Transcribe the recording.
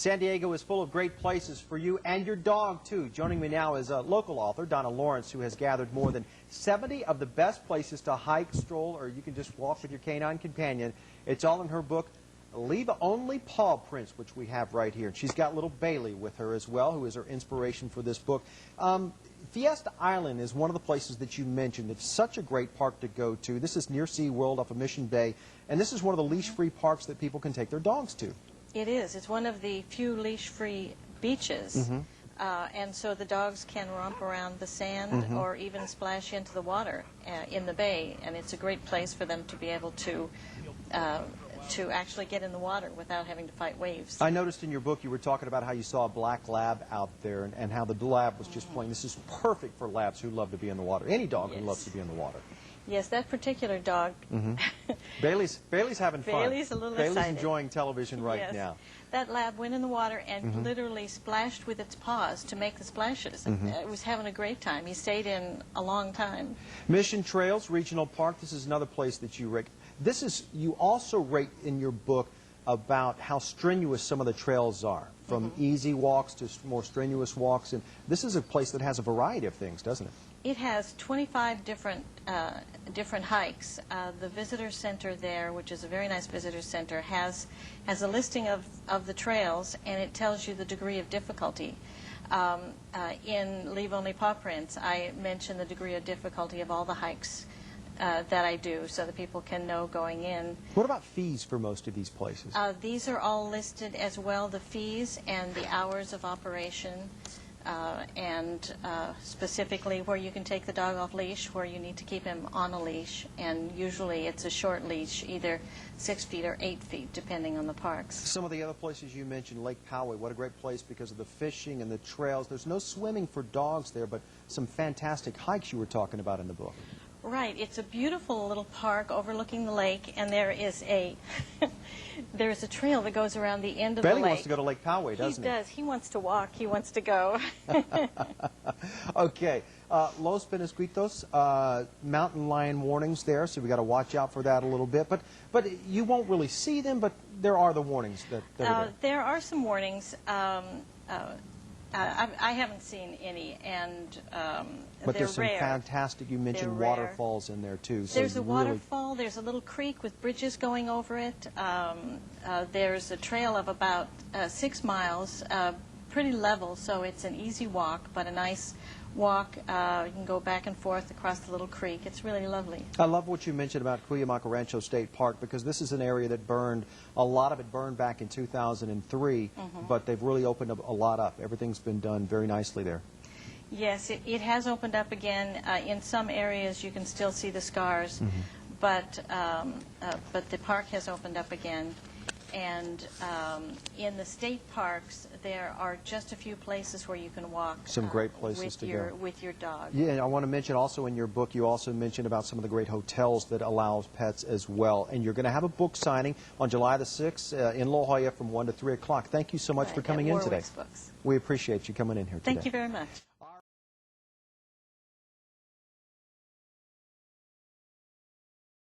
San Diego is full of great places for you and your dog, too. Joining me now is a local author, Donna Lawrence, who has gathered more than 70 of the best places to hike, stroll, or you can just walk with your canine companion. It's all in her book, Only Paw Prints, which we have right here. She's got little Bailey with her as well, who is her inspiration for this book. Fiesta Island is one of the places that you mentioned. It's such a great park to go to. This is near SeaWorld off of Mission Bay, and this is one of the leash-free parks that people can take their dogs to. It is. It's one of the few leash-free beaches, and so the dogs can romp around the sand or even splash into the water in the bay, and it's a great place for them to be able to actually get in the water without having to fight waves. I noticed in your book you were talking about how you saw a black lab out there and how the lab was just playing. This is perfect for labs who love to be in the water. Any dog who loves to be in the water. Yes, that particular dog. Bailey's having fun. Bailey's a little excited. Bailey's enjoying television right now. That lab went in the water and literally splashed with its paws to make the splashes. It was having a great time. He stayed in a long time. Mission Trails Regional Park, this is another place that you rate. You also rate in your book about how strenuous some of the trails are, from easy walks to more strenuous walks. And this is a place that has a variety of things, doesn't it? It has 25 different hikes. The visitor center there, which is a very nice visitor center, has a listing of the trails, and it tells you the degree of difficulty. In Leave Only Paw Prints, I mention the degree of difficulty of all the hikes that I do, so that people can know going in. What about fees for most of these places? These are all listed as well, the fees and the hours of operation. And specifically where you can take the dog off leash, where you need to keep him on a leash, and usually it's a short leash, either 6 feet or 8 feet, depending on the parks. Some of the other places you mentioned, Lake Poway, what a great place because of the fishing and the trails. There's no swimming for dogs there, but some fantastic hikes you were talking about in the book. Right. It's a beautiful little park overlooking the lake, and there is a there's a trail that goes around the end of the lake. Bailey wants to go to Lake Poway, doesn't he? He does. He wants to walk. He wants to go. Okay. Los Penasquitos, mountain lion warnings there, so we got to watch out for that a little bit. But you won't really see them, but there are the warnings that are there. There are some warnings. I haven't seen any, and but there's some rare. Fantastic. You mentioned waterfalls in there too. So there's a waterfall. There's a little creek with bridges going over it. There's a trail of about 6 miles, pretty level, so it's an easy walk, but a nice walk. You can go back and forth across the little creek. It's really lovely. I love what you mentioned about Cuyamaca Rancho State Park, because this is an area that burned, a lot of it burned back in 2003, but they've really opened up a lot up. Everything's been done very nicely there. Yes, it has opened up again. In some areas you can still see the scars, but the park has opened up again. And in the state parks, there are just a few places where you can walk. Some great places to go with your dog. Yeah, and I want to mention also in your book, you also mentioned about some of the great hotels that allow pets as well. And you're going to have a book signing on July the 6th in La Jolla from 1 to 3 o'clock. Thank you so much for coming in today. Books. We appreciate you coming in here today. Thank you very much.